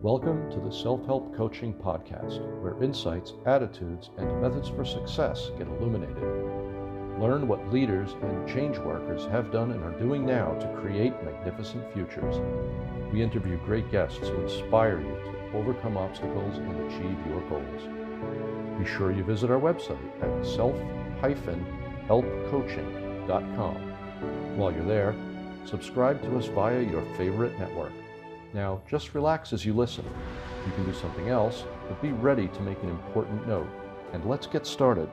Welcome to the Self-Help Coaching Podcast, where insights, attitudes, and methods for success get illuminated. Learn what leaders and change workers have done and are doing now to create magnificent futures. We interview great guests who inspire you to overcome obstacles and achieve your goals. Be sure you visit our website at self-helpcoaching.com. While you're there, subscribe to us via your favorite network. Now, just relax as you listen. You can do something else, but be ready to make an important note. And let's get started.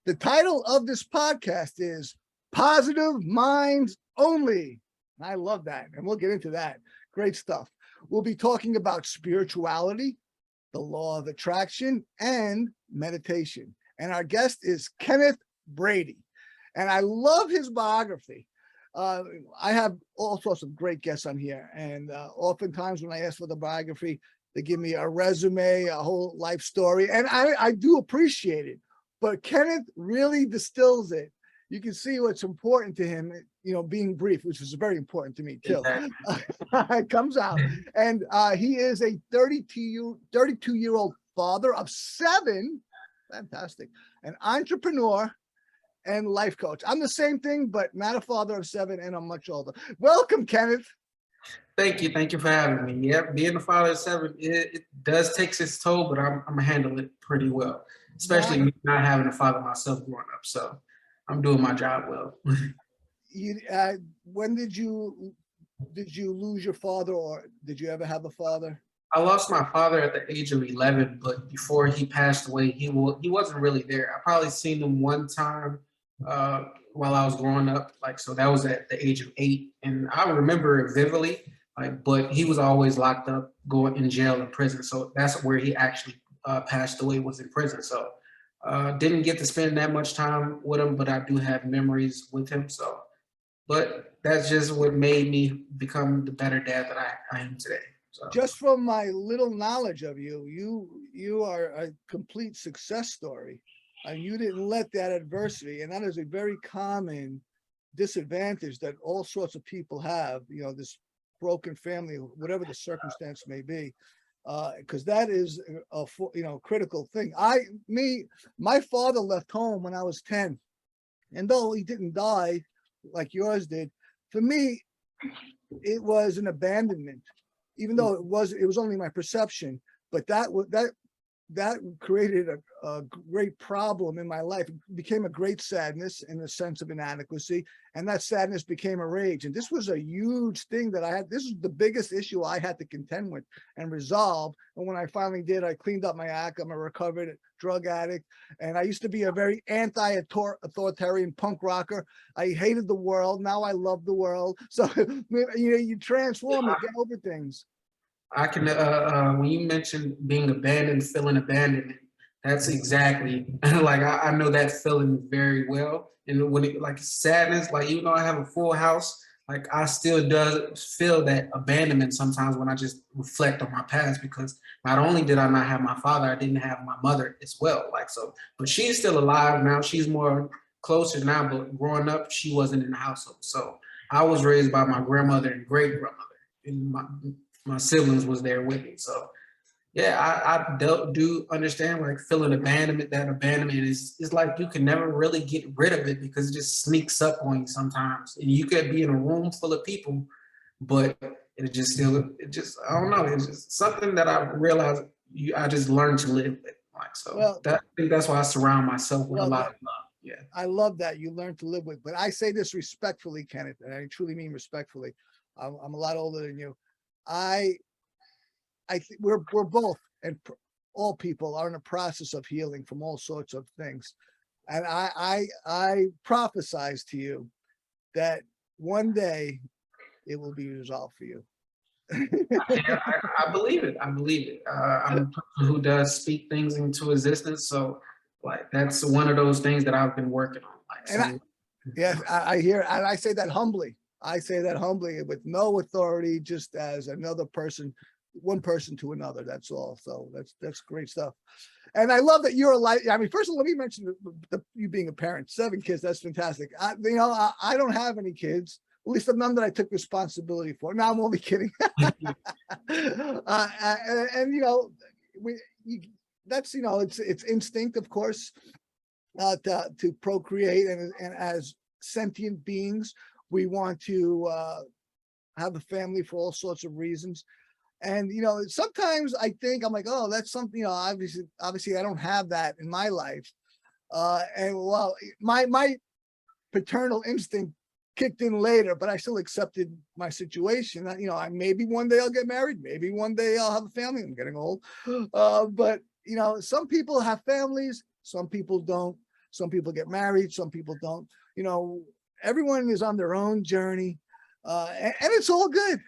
The title of this podcast is Positive Minds Only. I love that, and we'll get into that. Great stuff. We'll be talking about spirituality, the law of attraction, and meditation. And our guest is Kenneth Brady. And I love his biography. I have all sorts of great guests on here. And oftentimes when I ask for the biography, they give me a resume, a whole life story. And I do appreciate it. But Kenneth really distills it. You can see what's important to him, being brief, which is very important to me too. It comes out. And he is a 32-year-old father of 7. Fantastic. An entrepreneur and life coach. I'm the same thing, but not a father of 7, and I'm much older. Welcome, Kenneth. Thank you for having me. Yeah, being a father of 7, it does take its toll, but I'm gonna handle it pretty well, especially not having a father myself growing up. So I'm doing my job well. When did you lose your father, or did you ever have a father? I lost my father at the age of 11, but before he passed away, he wasn't really there. I probably seen him one time while I was growing up, so that was at the age of 8, and I remember it vividly. But he was always locked up, going in jail and prison. So that's where he actually passed away, was in prison. So didn't get to spend that much time with him, but I do have memories with him. So, but that's just what made me become the better dad that I am today. So. Just from my little knowledge of you, you are a complete success story. And you didn't let that adversity, and that is a very common disadvantage that all sorts of people have, this broken family, whatever the circumstance may be, because that is a critical thing. My father left home when I was 10, and though he didn't die like yours did, for me, it was an abandonment, even though it was only my perception, but that created a great problem in my life. It became a great sadness in the sense of inadequacy, and that sadness became a rage. And this was a huge thing that I had. This was the biggest issue I had to contend with and resolve. And when I finally did, I cleaned up my act. I'm a recovered drug addict, and I used to be a very anti-authoritarian punk rocker. I hated the world. Now I love the world. So you transform and get over things. I can, when you mentioned being abandoned, feeling abandoned, that's exactly, I know that feeling very well. And when it, sadness, even though I have a full house, I still does feel that abandonment sometimes when I just reflect on my past, because not only did I not have my father, I didn't have my mother as well. But she's still alive now. She's more closer now, but growing up, she wasn't in the household. So I was raised by my grandmother and great grandmother, and my siblings was there with me. So yeah, I do understand feeling abandonment. That abandonment is you can never really get rid of it, because it just sneaks up on you sometimes. And you could be in a room full of people, but I don't know. It's just something that I realized I just learned to live with. I think that's why I surround myself with a lot of love. Yeah. I love that you learn to live with, but I say this respectfully, Kenneth, and I truly mean respectfully. I'm a lot older than you. I think we're both, and all people are in a process of healing from all sorts of things. And I prophesize to you that one day it will be resolved for you. I believe it. I'm a person who does speak things into existence. So that's one of those things that I've been working on. I hear, and I say that humbly. I say that humbly, with no authority, just as another person, one person to another. That's all. So that's great stuff. And I love that you're alive. I mean, first of all, let me mention you being a parent, 7 kids. That's fantastic. I don't have any kids, least none that I took responsibility for. No, I'm only kidding. And that's, it's instinct, of course, to procreate, and as sentient beings, we want to have a family for all sorts of reasons. And sometimes I think I'm like, oh, that's something, obviously I don't have that in my life. And well, my paternal instinct kicked in later, but I still accepted my situation. Maybe one day I'll get married, maybe one day I'll have a family. I'm getting old. But some people have families, some people don't. Some people get married, some people don't. Everyone is on their own journey. And it's all good.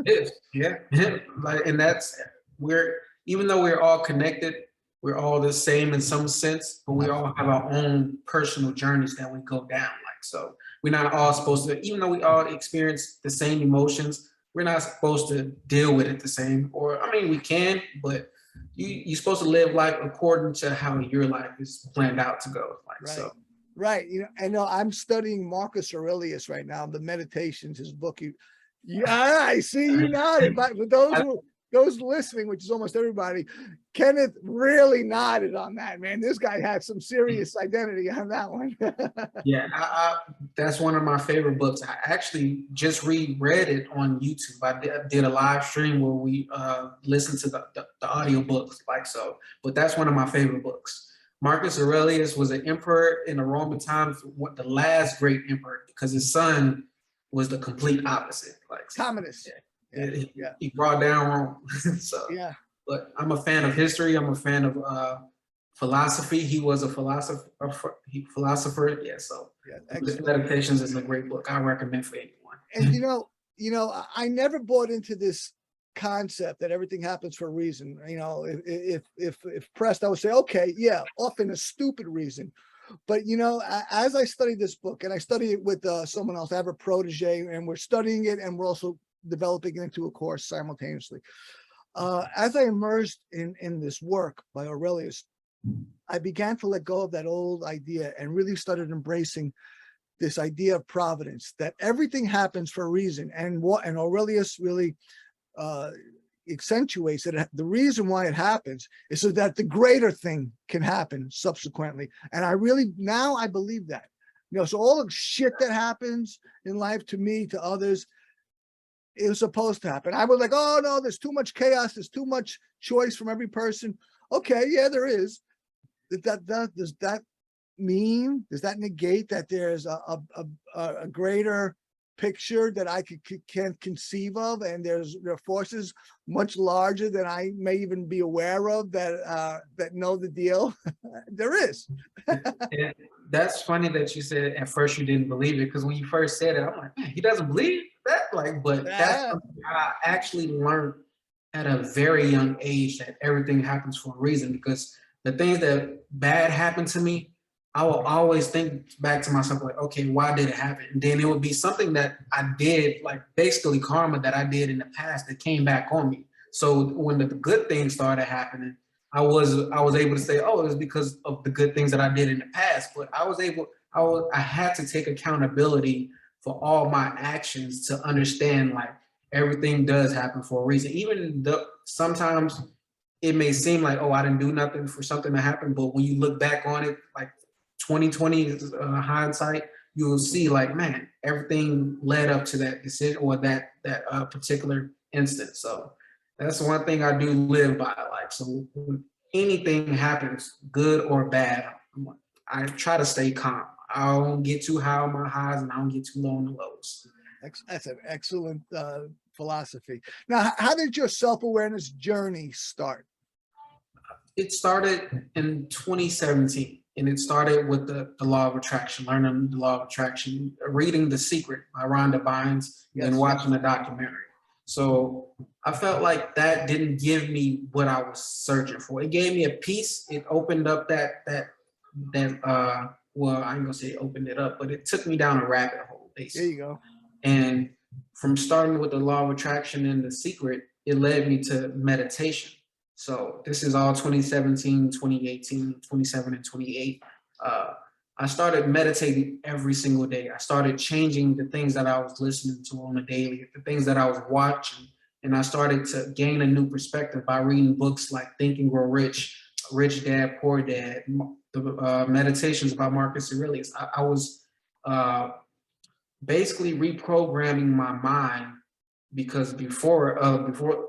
It is, yeah. Like, and even though we're all connected, we're all the same in some sense, but we all have our own personal journeys that we go down. Like, so we're not all supposed to, even though we all experience the same emotions, we're not supposed to deal with it the same. Or, I mean, we can, but you're supposed to live life according to how your life is planned out to go. Like, right. So. Right. I know I'm studying Marcus Aurelius right now, the Meditations, his book. I see you nodded, but for those listening, which is almost everybody, Kenneth really nodded on that, man. This guy had some serious identity on that one. Yeah, that's one of my favorite books. I actually just reread it on YouTube. I did a live stream where we listened to the audio books, like so. But that's one of my favorite books. Marcus Aurelius was an emperor in the Roman times, the last great emperor, because his son was the complete opposite. Like Commodus. He brought down Rome. So yeah. But I'm a fan of history. I'm a fan of philosophy. He was a philosopher. Yeah. So Meditations is a great book. I recommend for anyone. And I never bought into this concept that everything happens for a reason. If pressed, I would say, okay, yeah, often a stupid reason. But as I studied this book, and I study it with someone else, I have a protege, and we're studying it, and we're also developing it into a course simultaneously. As I immersed in this work by Aurelius, I began to let go of that old idea and really started embracing this idea of providence, that everything happens for a reason. And Aurelius really accentuates that the reason why it happens is so that the greater thing can happen subsequently. And I believe that. So all the shit that happens in life, to me, to others, it was supposed to happen. I was like, oh no, there's too much chaos, there's too much choice from every person. Okay, yeah, there is. Does that negate that there's a greater picture that I can't conceive of, and there are forces much larger than I may even be aware of that know the deal? There is. And that's funny that you said at first you didn't believe it, because when you first said it, I'm like, man, he doesn't believe that. But that's something I actually learned at a very young age, that everything happens for a reason. Because the things that bad happened to me, I will always think back to myself like, okay, why did it happen? And then it would be something that I did, like basically karma that I did in the past that came back on me. So when the good things started happening, I was able to say, oh, it was because of the good things that I did in the past. But I had to take accountability for all my actions to understand, like, everything does happen for a reason. Even though sometimes it may seem like, oh, I didn't do nothing for something to happen. But when you look back on it, like 2020 hindsight, you will see like, man, everything led up to that decision or that particular instance. So that's one thing I do live by. Like, so when anything happens, good or bad, I try to stay calm. I don't get too high on my highs, and I don't get too low on the lows. That's an excellent philosophy. Now, how did your self-awareness journey start? It started in 2017, and it started with the law of attraction, learning the law of attraction, reading The Secret by Rhonda Bynes, and watching the documentary. So I felt like that didn't give me what I was searching for. It gave me a piece. It opened up well, I ain't gonna say it opened it up, but it took me down a rabbit hole, basically. There you go. And from starting with the law of attraction and The Secret, it led me to meditation. So this is all 2017, 2018, 27, and 28. I started meditating every single day. I started changing the things that I was listening to on a daily, the things that I was watching. And I started to gain a new perspective by reading books like Think and Grow Rich, Rich Dad, Poor Dad, the meditations by Marcus Aurelius. I was basically reprogramming my mind because before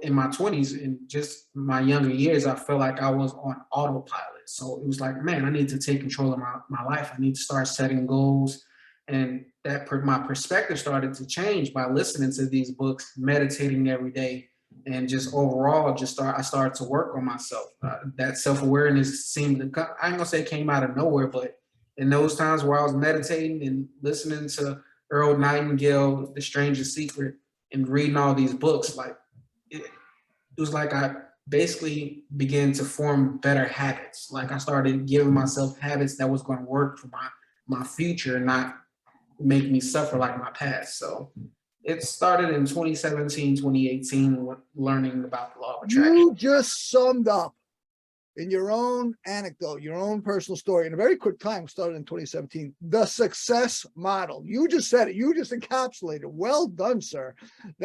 in my 20s and just my younger years, I felt like I was on autopilot. So it was like, man, I need to take control of my life. I need to start setting goals. And my perspective started to change by listening to these books, meditating every day, and just overall, I started to work on myself. That self-awareness seemed to come, I ain't gonna say it came out of nowhere, but in those times where I was meditating and listening to Earl Nightingale, The Stranger's Secret, and reading all these books, like it was like I basically began to form better habits. Like I started giving myself habits that was going to work for my future and not make me suffer like my past. So it started in 2017, 2018, with learning about the law of attraction. You just summed up in your own anecdote, your own personal story, in a very quick time, started in 2017, the success model. You just said it. You just encapsulated. Well done, sir.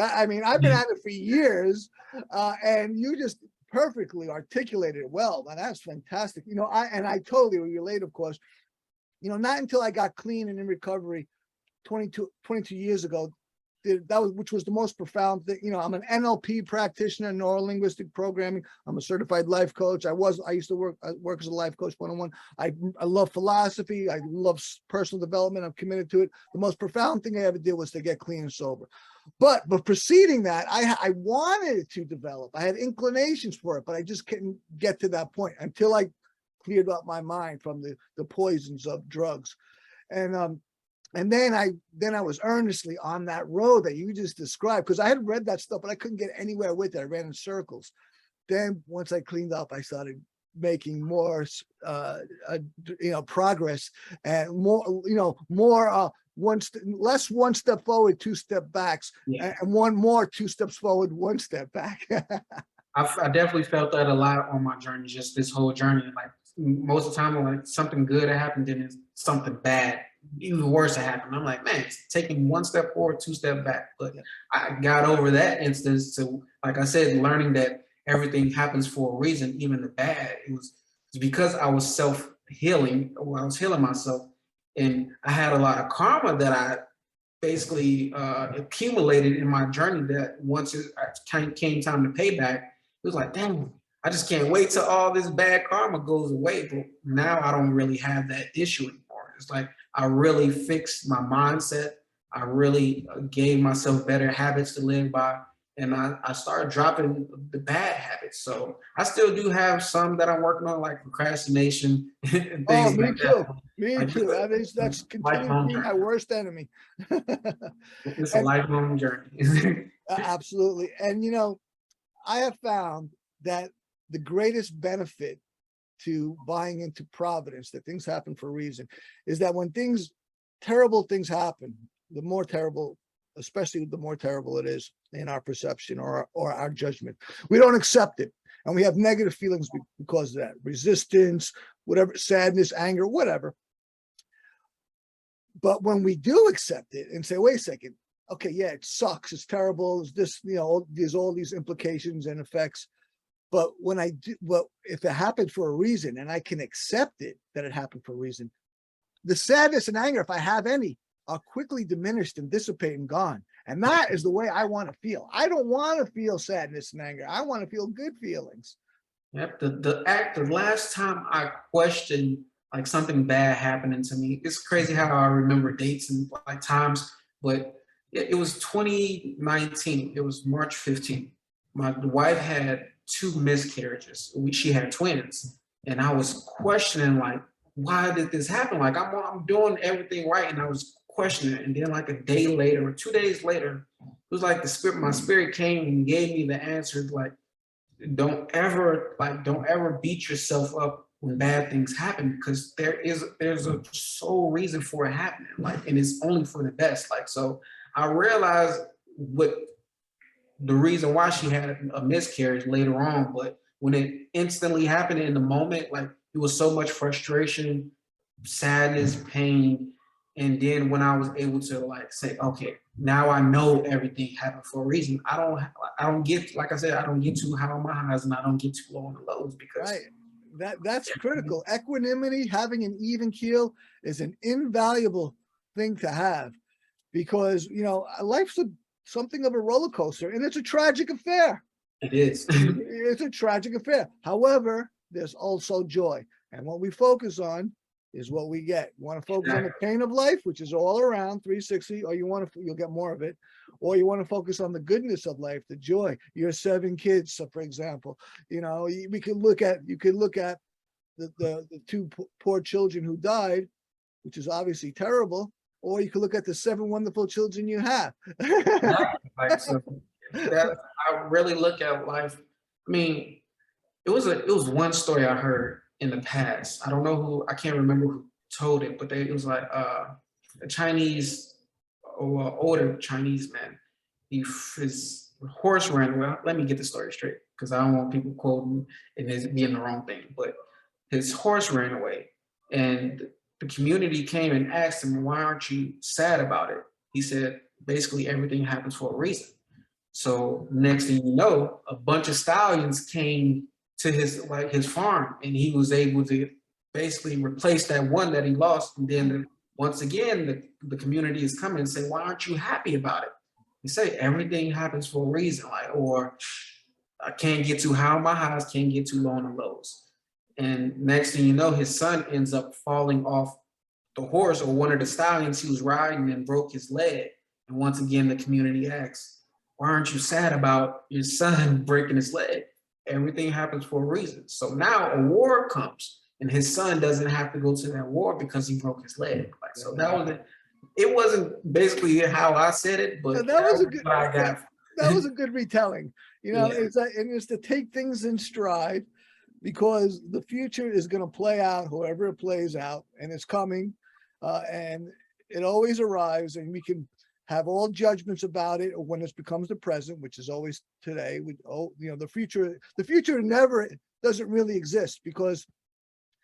I mean, I've been at it for years, and you just perfectly articulated it well. And that's fantastic. You know, I totally relate, of course. You know, not until I got clean and in recovery 22 years ago, which was the most profound thing. You know, I'm an NLP practitioner, neuro-linguistic programming. I'm a certified life coach. I used to work as a life coach one-on-one. I love philosophy. I love personal development. I'm committed to it. The most profound thing I ever did was to get clean and sober. But preceding that, I wanted it to develop. I had inclinations for it, but I just couldn't get to that point until I cleared up my mind from the poisons of drugs. And then I was earnestly on that road that you just described, because I had read that stuff, but I couldn't get anywhere with it. I ran in circles. Then once I cleaned up, I started making more, progress, and more, less one step forward, two step backs, and one more 2 steps forward, 1 step back. I definitely felt that a lot on my journey, just this whole journey. Like most of the time, when like something good happened, then it's something bad, even worse happened. I'm like, man, it's taking 1 step forward, 2 step back. But I got over that instance to, like I said, learning that everything happens for a reason, even the bad. It's because I was self-healing, or I was healing myself, and I had a lot of karma that I basically accumulated in my journey, that once it came time to pay back, it was like, damn, I just can't wait till all this bad karma goes away. But now I don't really have that issue anymore. It's like I really fixed my mindset. I really gave myself better habits to live by. And I started dropping the bad habits. So I still do have some that I'm working on, like procrastination and things me like too. that. Me like too. That's continuing to be my worst enemy. It's a lifelong journey. Absolutely. And, I have found that the greatest benefit to buying into providence, that things happen for a reason, is that when terrible things happen, the more terrible, especially the more terrible it is in our perception or our judgment, we don't accept it. And we have negative feelings because of that, resistance, whatever, sadness, anger, whatever. But when we do accept it and say, wait a second, okay, yeah, it sucks, it's terrible, it's this, there's all these implications and effects. But if it happened for a reason, and I can accept it, that it happened for a reason, the sadness and anger, if I have any, are quickly diminished and dissipate and gone. And that is the way I want to feel. I don't want to feel sadness and anger. I want to feel good feelings. Yep. The last time I questioned like something bad happening to me, it's crazy how I remember dates and like times, but it was 2019. It was March 15th. My wife had 2 miscarriages. She had twins, and I was questioning like, why did this happen? Like I'm doing everything right, and I was questioning it. And then like a day later or 2 days later, it was like my spirit came and gave me the answer. Like, don't ever beat yourself up when bad things happen, because there's a sole reason for it happening. Like, and it's only for the best. Like, so I realized what the reason why she had a miscarriage later on, but when it instantly happened in the moment, like it was so much frustration sadness, pain. And then when I was able to like say, okay, now I know everything happened for a reason. I don't get, like I said, I don't get too high on my highs and I don't get too low on the lows because Right. That's critical. Equanimity, having an even keel, is an invaluable thing to have, because life's something of a roller coaster, and it's a tragic affair. it is. It's a tragic affair. However, there's also joy, and what we focus on is what we get. You want to focus on the pain of life, which is all around 360, or you'll get more of it, or you want to focus on the goodness of life, the joy. Your 7 kids, so for example, we could look at the 2 poor children who died, which is obviously terrible, or you could look at the 7 wonderful children you have. Like, so that I really look at life. I mean, it was one story I heard in the past. I don't know who, I can't remember who told it, but it was like a Chinese or older Chinese man. His horse ran away. Let me get the story straight because I don't want people quoting and it being the wrong thing. But his horse ran away, and the community came and asked him, "Why aren't you sad about it?" He said, "Basically, everything happens for a reason." So next thing you know, a bunch of stallions came to his farm, and he was able to basically replace that one that he lost. And then once again, the community is coming and say, "Why aren't you happy about it?" He say, "Everything happens for a reason," or I can't get too high on my highs, can't get too low on the lows. And next thing you know, his son ends up falling off the horse or one of the stallions he was riding and broke his leg. And once again, the community asks, "Why aren't you sad about your son breaking his leg?" Everything happens for a reason. So now a war comes and his son doesn't have to go to that war because he broke his leg. Like, so that was it. It wasn't basically how I said it, but that was a good, what I got. that was a good retelling. Yeah. It's to take things in stride, because the future is going to play out however it plays out, and it's coming, and it always arrives, and we can have all judgments about it when it becomes the present, which is always today. The future never doesn't really exist, because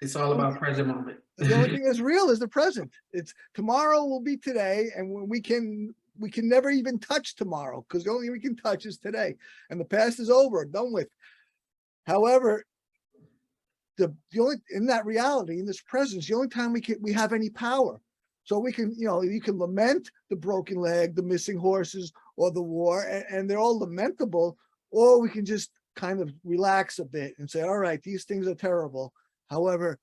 It's all about present moment. the only thing that's real is the present. It's tomorrow will be today, and we can never even touch tomorrow, because the only thing we can touch is today, and the past is over, done with. However, the only, in that reality, in this presence, the only time we have any power. So we can, you can lament the broken leg, the missing horses, or the war, and they're all lamentable, or we can just kind of relax a bit and say, all right, these things are terrible. However,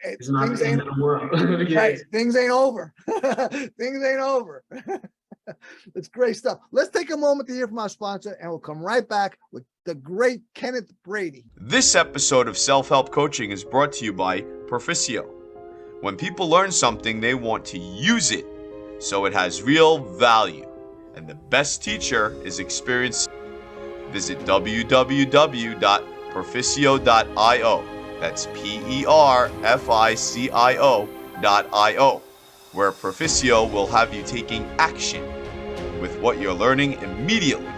It's not the end of the world. Yeah. Right, things ain't over. Things ain't over. It's great stuff. Let's take a moment to hear from our sponsor, and we'll come right back with the great Kenneth Brady. This episode of Self-Help Coaching is brought to you by Proficio. When people learn something, they want to use it, so it has real value. And the best teacher is experience. Visit www.proficio.io. That's PERFICIO.io, where Proficio will have you taking action with what you're learning immediately.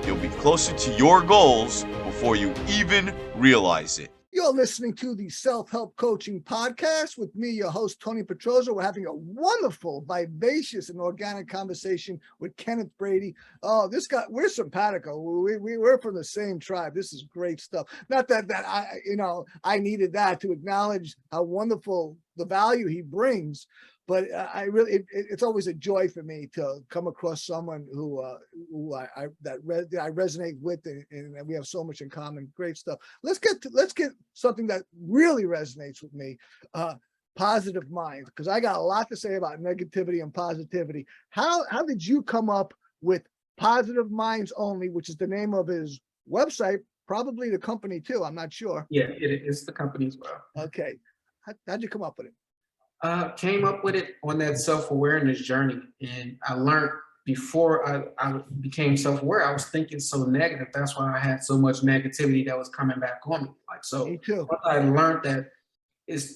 You'll be closer to your goals before you even realize it. You're listening to the Self-Help Coaching Podcast with me, your host, Tony Petrozza. We're having a wonderful, vivacious, and organic conversation with Kenneth Brady. Oh, this guy, we're simpatico. We're from the same tribe. This is great stuff. Not that I needed that to acknowledge how wonderful the value he brings, but it's always a joy for me to come across someone who I resonate with, and we have so much in common. Great stuff. Let's get something that really resonates with me. Positive minds, because I got a lot to say about negativity and positivity. How did you come up with Positive Minds Only, which is the name of his website, probably the company too? I'm not sure. Yeah, it's the company as well. Okay, how'd you come up with it? Came up with it on that self-awareness journey. And I learned before I became self-aware, I was thinking so negative. That's why I had so much negativity that was coming back on me. Like, so Me too. once I learned that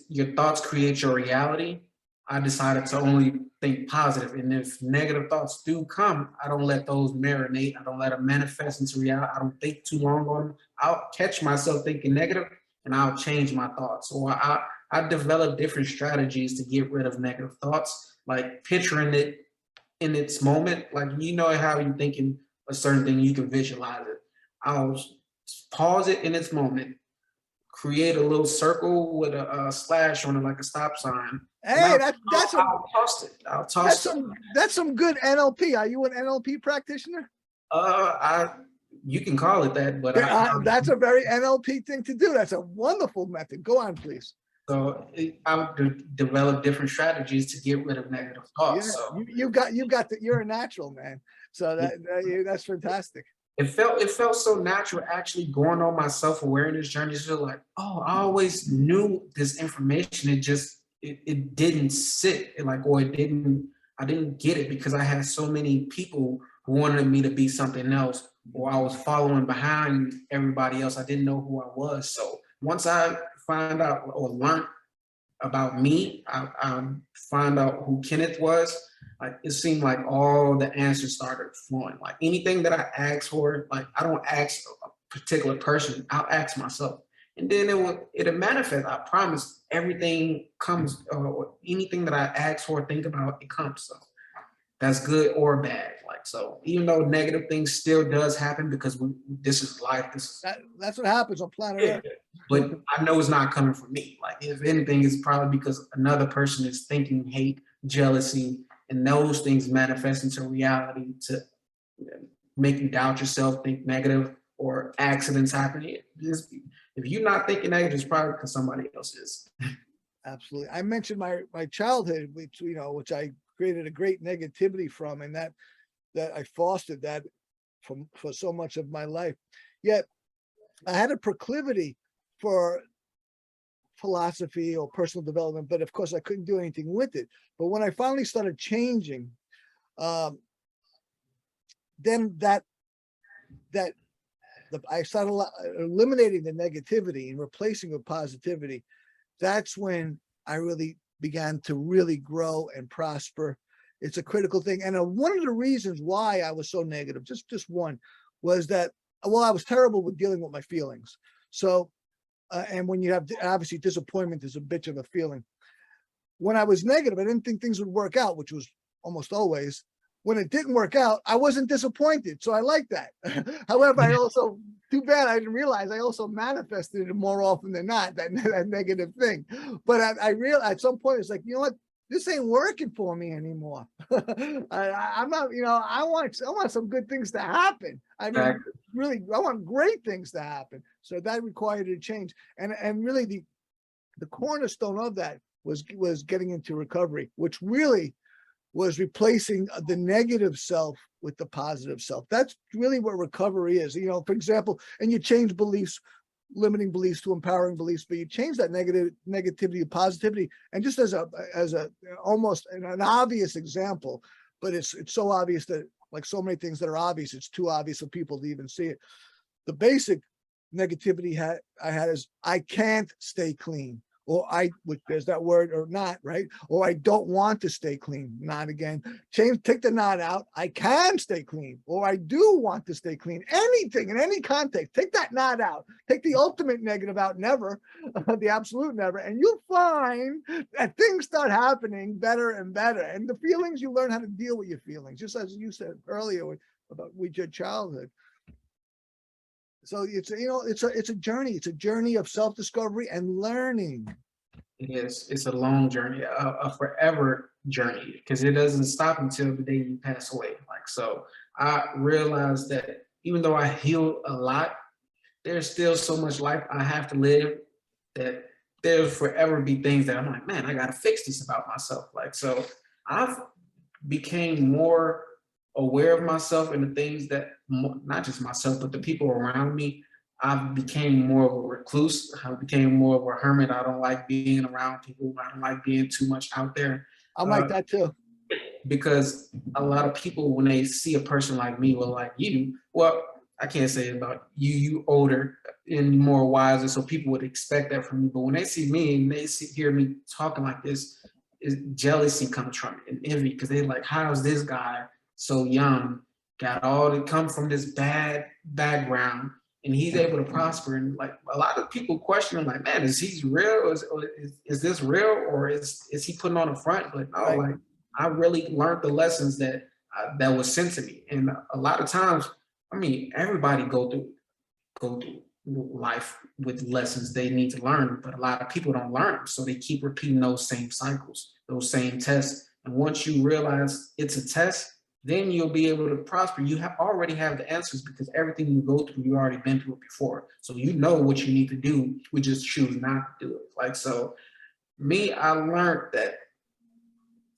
your thoughts create your reality, I decided to only think positive. And if negative thoughts do come, I don't let those marinate. I don't let them manifest into reality. I don't think too long on them. I'll catch myself thinking negative and I'll change my thoughts. Or I I developed different strategies to get rid of negative thoughts, like picturing it in its moment. Like, you know how you're thinking a certain thing, you can visualize it. I'll pause it in its moment, create a little circle with a slash on it, like a stop sign. And Hey, I'll toss it. I'll toss it. that's some good NLP. Are you an NLP practitioner? You can call it that, but That's a very NLP thing to do. That's a wonderful method. Go on, please. So I would develop different strategies to get rid of negative thoughts. Yeah, So you're a natural, man. So that's fantastic. it felt so natural actually going on my self-awareness journey. It's just like, oh, I always knew this information. It didn't sit or I didn't get it because I had so many people who wanted me to be something else, or I was following behind everybody else. I didn't know who I was. So once I find out or learn about me, I find out who Kenneth was. Like, it seemed like all the answers started flowing. Like, anything that I asked for, like, I don't ask a particular person, I'll ask myself. And then it'll manifest. I promise. Everything comes, anything that I ask for, think about, it comes. So that's good or bad. Like, so even though negative things still does happen, because this is life. That's what happens on planet Earth. But I know it's not coming from me. Like, if anything, it's probably because another person is thinking hate, jealousy, and those things manifest into reality to make you doubt yourself, think negative, or accidents happening. If you're not thinking negative, it's probably because somebody else is. Absolutely. I mentioned my childhood, which I created a great negativity from, and that I fostered that for so much of my life. Yet I had a proclivity for philosophy or personal development, but of course I couldn't do anything with it. But when I finally started changing, then I started eliminating the negativity and replacing with positivity. That's when I really began to really grow and prosper. It's a critical thing. And one of the reasons why I was so negative, just one, was that, well, I was terrible with dealing with my feelings. So, and when you have, obviously, disappointment is a bitch of a feeling. When I was negative, I didn't think things would work out, which was almost always. When it didn't work out, I wasn't disappointed. So I like that. However, I also, too bad I didn't realize I also manifested it more often than not, that negative thing. But I realized at some point, it's like, you know what? This ain't working for me anymore. I'm not, I want some good things to happen. I mean, really, I want great things to happen. So that required a change. And really the cornerstone of that was getting into recovery, which really was replacing the negative self with the positive self. That's really what recovery is. For example, and you change beliefs, limiting beliefs to empowering beliefs, but you change that negativity to positivity. And just as a almost an obvious example, but it's so obvious that, like so many things that are obvious, it's too obvious for people to even see it. The basic negativity I had is I can't stay clean, or there's that word or not, right? Or I don't want to stay clean, not again. Take the not out. I can stay clean, or I do want to stay clean. Anything in any context, take that not out. Take the ultimate negative out, never, the absolute never, and you'll find that things start happening better and better. And the feelings, you learn how to deal with your feelings, just as you said earlier with your childhood. So it's a journey. It's a journey of self-discovery and learning. It is. It's a long journey, a forever journey, because it doesn't stop until the day you pass away. Like, so I realized that even though I healed a lot, there's still so much life I have to live that there'll forever be things that I'm like, man, I got to fix this about myself. Like, so I've became more aware of myself and the things that, not just myself, but the people around me. I became more of a recluse. I became more of a hermit. I don't like being around people. I don't like being too much out there. I'm like that too. Because a lot of people, when they see a person like me or like you, well, I can't say about you older and more wiser, so people would expect that from me. But when they see me and they hear me talking like this, jealousy comes from it, and envy, because they're like, how's this guy so young, got all to come from this bad background, and he's able to prosper. And like a lot of people question him, like, man, is he real? Is this real, or is he putting on a front? But no, Right. like I really learned the lessons that was sent to me. And a lot of times, I mean, everybody go through life with lessons they need to learn, but a lot of people don't learn them, so they keep repeating those same cycles, those same tests. And once you realize it's a test, then you'll be able to prosper. You already have the answers, because everything you go through, you already been through it before. So you know what you need to do. We just choose not to do it. Like, so me, I learned that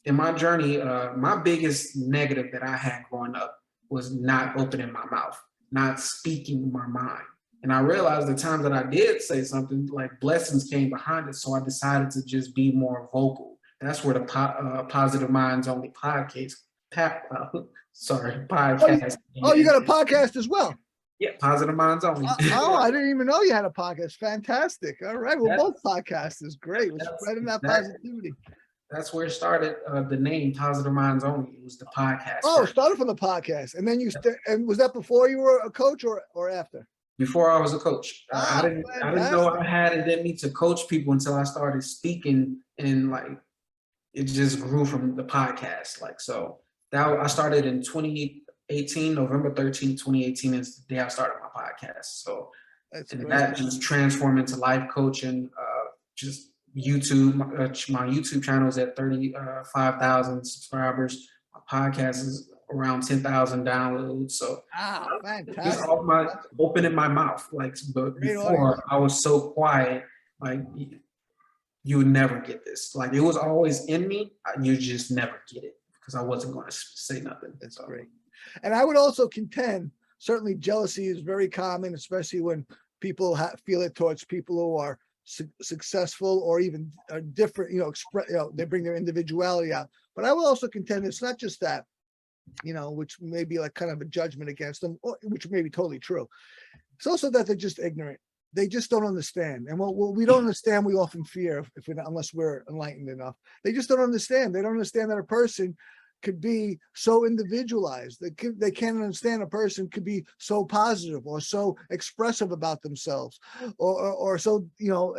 in my journey, my biggest negative that I had growing up was not opening my mouth, not speaking my mind. And I realized the times that I did say something, like blessings came behind it. So I decided to just be more vocal. That's where the Positive Minds Only podcast. Podcast. Oh, you got a podcast as well? Yeah, Positive Minds Only. I didn't even know you had a podcast. Fantastic. All right. Well, both podcasters. Great. We're spreading that positivity. That's where it started. The name Positive Minds Only. It was the podcast. Oh, it started from the podcast. And then and was that before you were a coach or after? Before I was a coach. I didn't know I had it in me to coach people until I started speaking, and like it just grew from the podcast. Like, so that I started in 2018, November 13th, 2018 is the day I started my podcast. So that just transformed into life coaching, just YouTube. My YouTube channel is at 35,000 subscribers. My podcast is around 10,000 downloads. So fantastic. just opening my mouth. Like, but before I was so quiet, like you would never get this. Like, it was always in me. You just never get it, because I wasn't going to say nothing. That's great. And I would also contend, certainly jealousy is very common, especially when people feel it towards people who are successful or even different, they bring their individuality out. But I will also contend it's not just that, which may be like kind of a judgment against them, which may be totally true. It's also that they're just ignorant. They just don't understand. And what we don't understand, we often fear unless we're enlightened enough. They just don't understand. They don't understand that a person could be so individualized. They can't understand a person could be so positive or so expressive about themselves, or so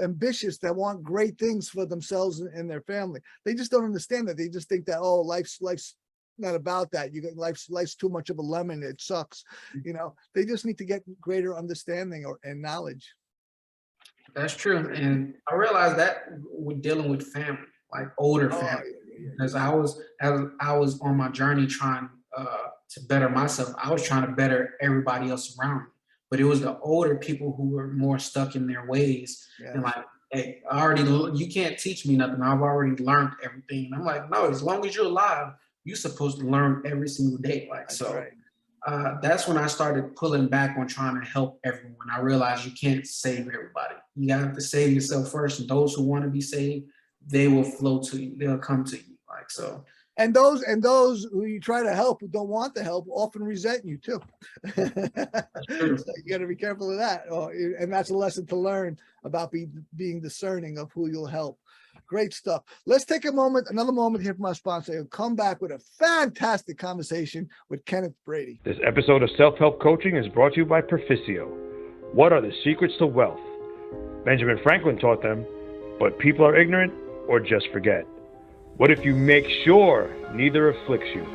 ambitious, that want great things for themselves and their family. They just don't understand that. They just think that, oh, life's not about that. Life's too much of a lemon. It sucks. They just need to get greater understanding and knowledge. That's true. And I realized that we're dealing with family, like older family. Because I was on my journey trying to better myself. I was trying to better everybody else around me. But it was the older people who were more stuck in their ways. Yeah. And like, hey, you can't teach me nothing. I've already learned everything. And I'm like, no, as long as you're alive, you're supposed to learn every single day. Like, that's so right. That's when I started pulling back on trying to help everyone. I realized you can't save everybody. You have to save yourself first. And those who want to be saved, they will flow to you. They'll come to you. Like, so. And those who you try to help who don't want the help often resent you too. So you got to be careful of that. And that's a lesson to learn about being discerning of who you'll help. Great stuff. Let's take another moment here from our sponsor. We'll come back with a fantastic conversation with Kenneth Brady. This episode of Self-Help Coaching is brought to you by Proficio. What are the secrets to wealth? Benjamin Franklin taught them, but people are ignorant or just forget. What if you make sure neither afflicts you?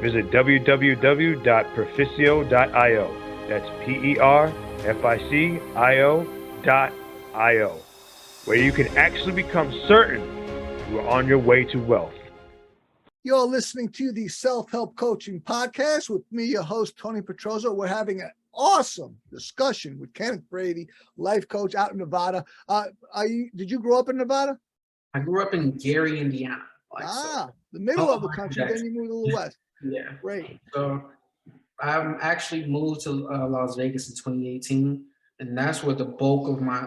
Visit www.proficio.io. That's PERFICIO.io, where you can actually become certain you are on your way to wealth. You're listening to the Self-Help Coaching Podcast with me, your host, Tony Petrozza. We're having an awesome discussion with Kenneth Brady, life coach out in Nevada. Did you grow up in Nevada? I grew up in Gary, Indiana. The middle of the country, then you moved a little west. Yeah. Great. So I actually moved to Las Vegas in 2018, and that's where the bulk of my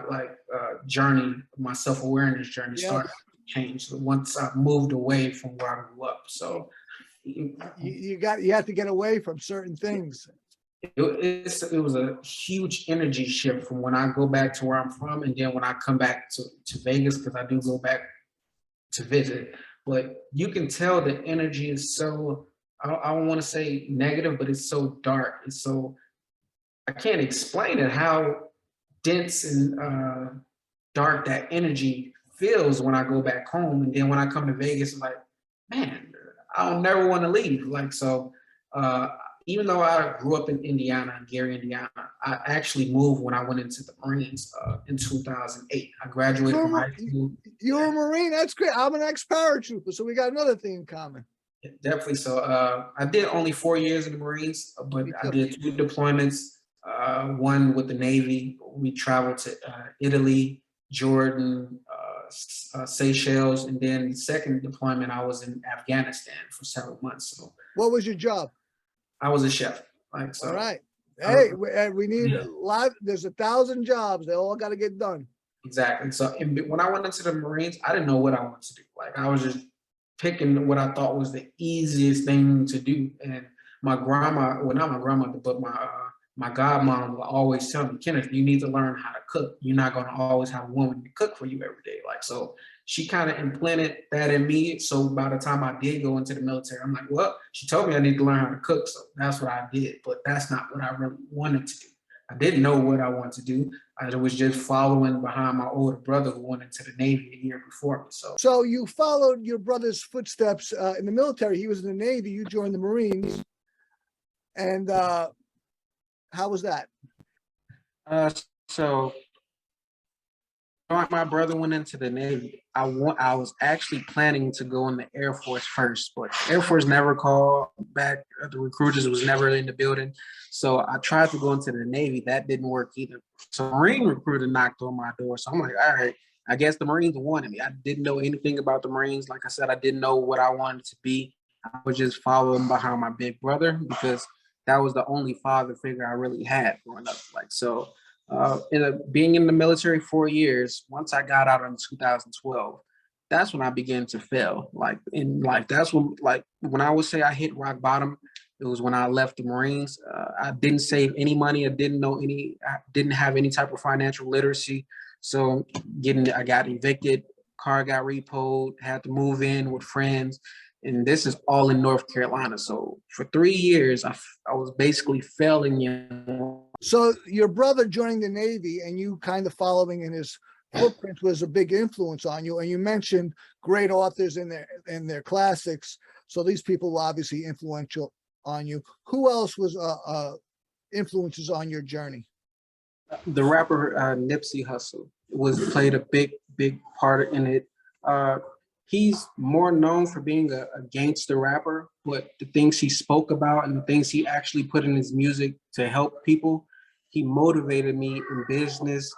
journey, my self-awareness journey started to change. So once I moved away from where I grew up. So you have to get away from certain things. It was a huge energy shift from when I go back to where I'm from, and then when I come back to Vegas, because I do go back to visit. But you can tell the energy is so, I don't want to say negative, but it's so dark. It's so I can't explain it, how dense and dark that energy feels when I go back home. And then when I come to Vegas, I'm like, man, I'll never want to leave. Like, so uh, even though I grew up in Indiana, Gary, Indiana, I actually moved when I went into the Marines in 2008. I graduated from high school. You're a Marine. That's great. I'm an ex-paratrooper, so we got another thing in common. Definitely. So I did only 4 years in the Marines, but I did 2 deployments. One with the Navy. We traveled to Italy, Jordan, Seychelles, and then the second deployment I was in Afghanistan for several months. So What was your job? I was a chef. Like, so. All right. Hey, we need a lot. There's 1,000 jobs. They all got to get done. Exactly. So when I went into the Marines, I didn't know what I wanted to do. Like, I was just picking what I thought was the easiest thing to do. And my grandma, well, not my grandmother, but my godmom will always tell me, Kenneth, you need to learn how to cook. You're not going to always have a woman to cook for you every day. Like, so she kind of implanted that in me. So by the time I did go into the military, I'm like, well, she told me I need to learn how to cook. So that's what I did. But that's not what I really wanted to do. I didn't know what I wanted to do. I was just following behind my older brother who went into the Navy a year before me. So you followed your brother's footsteps in the military. He was in the Navy. You joined the Marines. And how was that? So my brother went into the Navy. I was actually planning to go in the Air Force first, but Air Force never called back. The recruiters was never in the building. So I tried to go into the Navy. That didn't work either. So Marine recruiter knocked on my door. So I'm like, all right, I guess the Marines wanted me. I didn't know anything about the Marines. Like I said, I didn't know what I wanted to be. I was just following behind my big brother because that was the only father figure I really had growing up. Like, so being in the military 4 years, once I got out in 2012, that's when I began to fail. That's when I would say I hit rock bottom. It was when I left the Marines. I didn't save any money. I didn't have any type of financial literacy. So I got evicted, car got repoed, had to move in with friends. And this is all in North Carolina. So for 3 years, I was basically failing. So your brother joining the Navy and you kind of following in his footprint was a big influence on you. And you mentioned great authors in their classics. So these people were obviously influential on you. Who else was influences on your journey? The rapper Nipsey Hussle played a big part in it. He's more known for being a gangster rapper, but the things he spoke about and the things he actually put in his music to help people, he motivated me in business,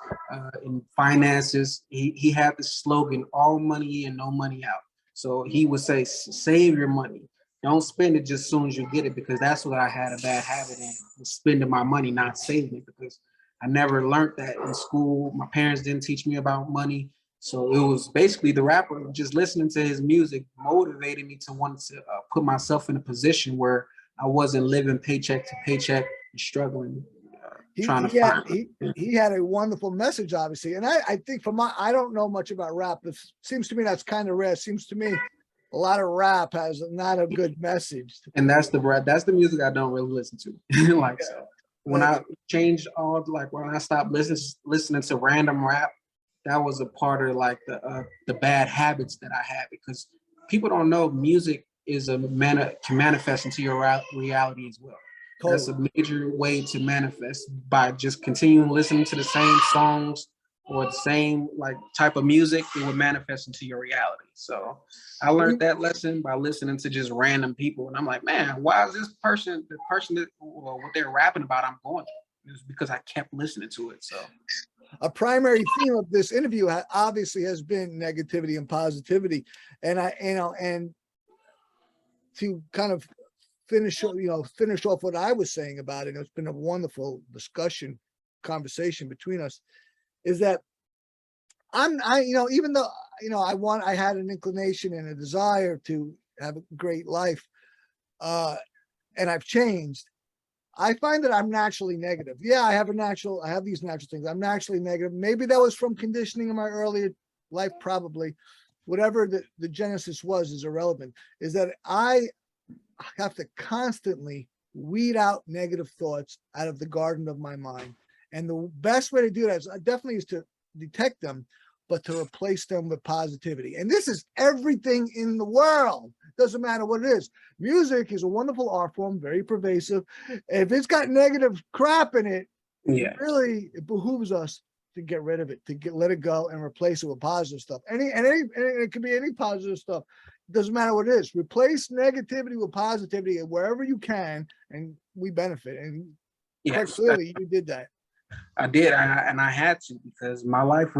in finances. He had the slogan, all money in, no money out. So he would say, save your money. Don't spend it just as soon as you get it, because that's what I had a bad habit in, was spending my money, not saving it, because I never learned that in school. My parents didn't teach me about money. So it was basically the rapper, just listening to his music motivated me to want to put myself in a position where I wasn't living paycheck to paycheck and struggling, trying to find. He had a wonderful message, obviously. And I think I don't know much about rap. It seems to me that's kind of rare. It seems to me a lot of rap has not a good message. And that's the music I don't really listen to. Like, so when I changed when I stopped listening to random rap, that was a part of like the bad habits that I had, because people don't know music is can manifest into your reality as well. Totally. That's a major way to manifest, by just continuing listening to the same songs or the same like type of music. It would manifest into your reality. So I learned that lesson by listening to just random people, and I'm like, man, why is the person that what they're rapping about, I'm going through? It's because I kept listening to it. So a primary theme of this interview obviously has been negativity and positivity. And and to kind of finish off what I was saying about it, it's been a wonderful conversation between us, is that even though, I had an inclination and a desire to have a great life, and I've changed. I find that I'm naturally negative. Yeah, I have these natural things. I'm naturally negative. Maybe that was from conditioning in my earlier life, probably. Whatever the genesis was is irrelevant. Is that I have to constantly weed out negative thoughts out of the garden of my mind. And the best way to do that is definitely is to detect them, but to replace them with positivity. And this is everything in the world. Doesn't matter what it is. Music is a wonderful art form, very pervasive. If it's got negative crap in it, it behooves us to get rid of it, to let it go and replace it with positive stuff. And it could be any positive stuff. It doesn't matter what it is. Replace negativity with positivity wherever you can, and we benefit. And quite clearly, you did that. I did, and I had to, because my life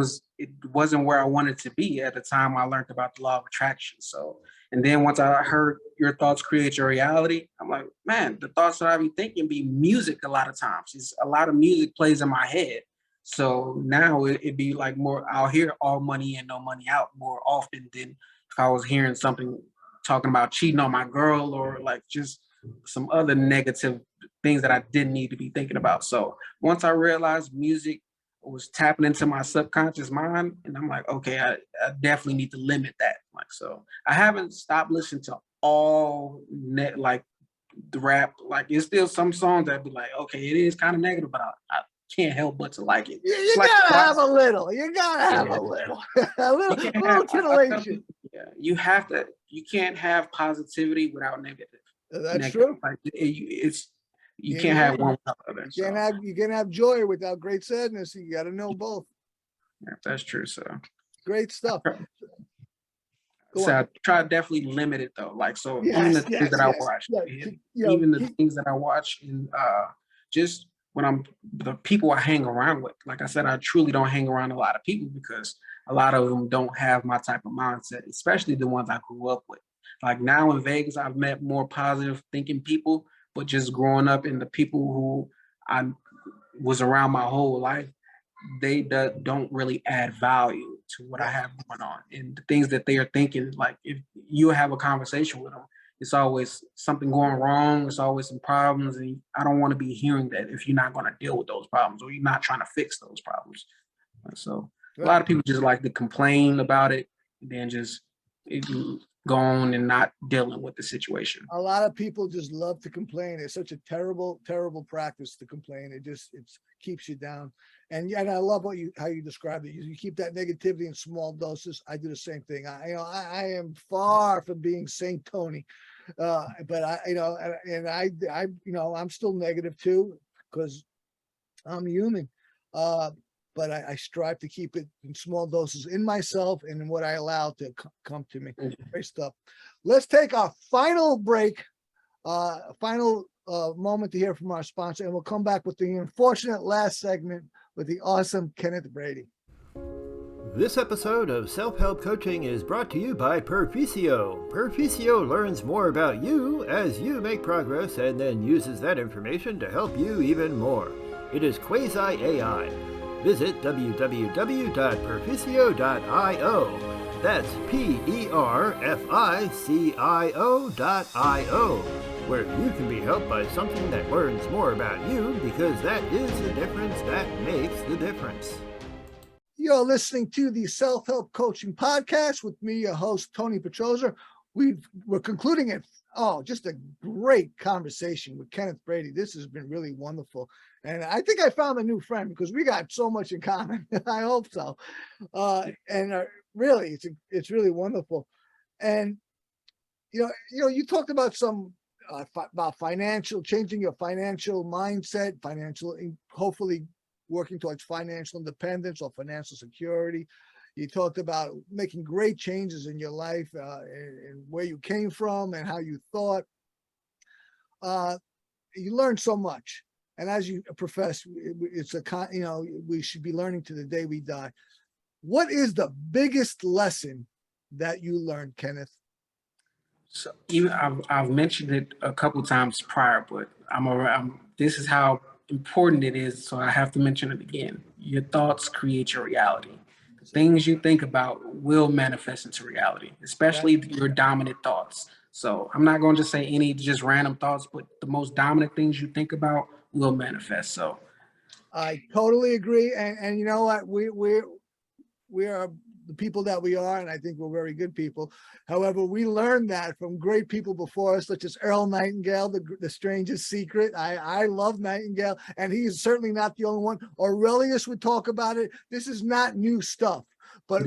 wasn't where I wanted to be at the time I learned about the law of attraction. So, and then once I heard your thoughts create your reality, I'm like, man, the thoughts that I be thinking be music a lot of times. It's a lot of music plays in my head. So now it'd be like more, I'll hear all money in, no money out more often than if I was hearing something talking about cheating on my girl, or like just some other negative things that I didn't need to be thinking about. So once I realized music was tapping into my subconscious mind, and I'm like, okay, I definitely need to limit that. Like, so I haven't stopped listening to all like the rap. Like, it's still some songs that be like, okay, it is kind of negative, but I can't help but to like it. You gotta have a little. You gotta have a little. a little titillation. Yeah, you have to. You can't have positivity without negative. That's true. Like, you can't have one without the other. You can't have joy without great sadness. You got to know both. Yeah, that's true. So great stuff. So I try to definitely limit it though. Like, so even the things that I watch, even the things that I watch, and just when the people I hang around with. Like I said, I truly don't hang around a lot of people because a lot of them don't have my type of mindset, especially the ones I grew up with. Like now in Vegas, I've met more positive thinking people, but just growing up and the people who I was around my whole life, they don't really add value to what I have going on. And the things that they are thinking, like if you have a conversation with them, it's always something going wrong. It's always some problems. And I don't want to be hearing that if you're not going to deal with those problems or you're not trying to fix those problems. And so a lot of people just like to complain about it and then just go on and not dealing with the situation. A lot of people just love to complain. It's such a terrible, terrible practice to complain. It keeps you down. And I love how you described it. You keep that negativity in small doses. I do the same thing. I am far from being Saint Tony, but I'm still negative too because I'm human. But I strive to keep it in small doses in myself and in what I allow to come to me. Great stuff. Let's take our final break, final moment to hear from our sponsor, and we'll come back with the unfortunate last segment with the awesome Kenneth Brady. This episode of Self-Help Coaching is brought to you by Perficio. Perficio learns more about you as you make progress and then uses that information to help you even more. It is quasi-AI. Visit www.perficio.io. That's PERFICIO.io, where you can be helped by something that learns more about you, because that is the difference that makes the difference. You're listening to the Self-Help Coaching Podcast with me, your host, Tony Petrozza. We're concluding it. Oh, just a great conversation with Kenneth Brady. This has been really wonderful. And I think I found a new friend because we got so much in common. I hope so. Really, it's really wonderful. And, you talked about about changing your financial mindset, hopefully working towards financial independence or financial security. You talked about making great changes in your life and where you came from and how you thought. You learned so much. And as you profess, we should be learning to the day we die. What is the biggest lesson that you learned, Kenneth? So even I've mentioned it a couple times prior, but this is how important it is. So I have to mention it again. Your thoughts create your reality. The things you think about will manifest into reality, especially your dominant thoughts. So I'm not going to just say any just random thoughts, but the most dominant things you think about will manifest. So I totally agree. And you know what? We are the people that we are, and I think we're very good people. However, we learned that from great people before us, such as Earl Nightingale, the strangest secret. I love Nightingale, and he is certainly not the only one. Aurelius would talk about it. This is not new stuff. But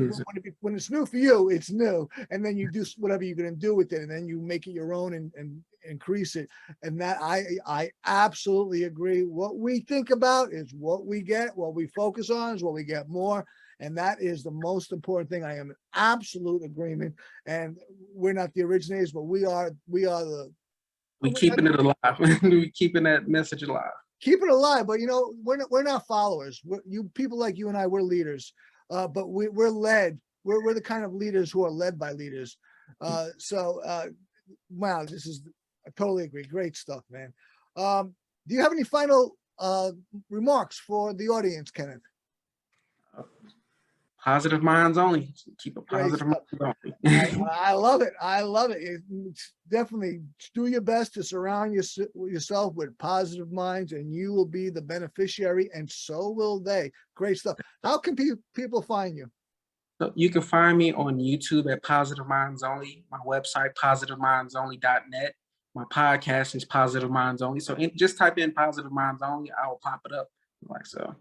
when it's new for you, it's new. And then you do whatever you're going to do with it. And then you make it your own and increase it. And that I absolutely agree. What we think about is what we get. What we focus on is what we get more. And that is the most important thing. I am in absolute agreement. And we're not the originators, but we are the. We're keeping it alive. We're keeping that message alive. Keep it alive. But, we're not followers. People like you and I, we're leaders. But we're led. We're the kind of leaders who are led by leaders. Wow, I totally agree. Great stuff, man. Do you have any final remarks for the audience, Kenneth? Positive minds only. Keep a positive mind only. I love it. I love it. It's definitely do your best to surround yourself with positive minds, and you will be the beneficiary, and so will they. Great stuff. How can people find you? So you can find me on YouTube at Positive Minds Only. My website, positivemindsonly.net. My podcast is Positive Minds Only. So just type in Positive Minds Only. I will pop it up like so.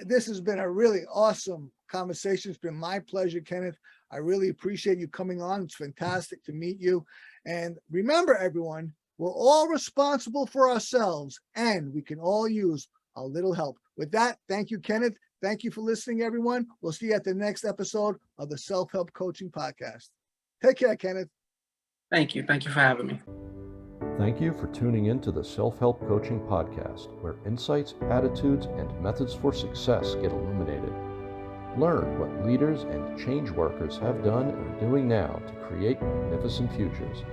This has been a really awesome conversation. It's been my pleasure, Kenneth. I really appreciate you coming on. It's fantastic to meet you. And remember, everyone, we're all responsible for ourselves, and we can all use a little help. With that, thank you, Kenneth. Thank you for listening, everyone. We'll see you at the next episode of the Self-Help Coaching Podcast. Take care, Kenneth. Thank you. Thank you for having me. Thank you for tuning in to the Self-Help Coaching Podcast, where insights, attitudes, and methods for success get illuminated. Learn what leaders and change workers have done and are doing now to create magnificent futures.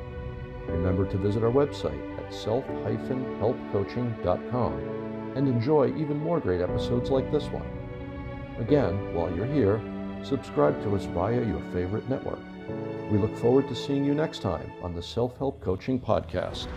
Remember to visit our website at self-helpcoaching.com and enjoy even more great episodes like this one. Again, while you're here, subscribe to us via your favorite network. We look forward to seeing you next time on the Self-Help Coaching Podcast.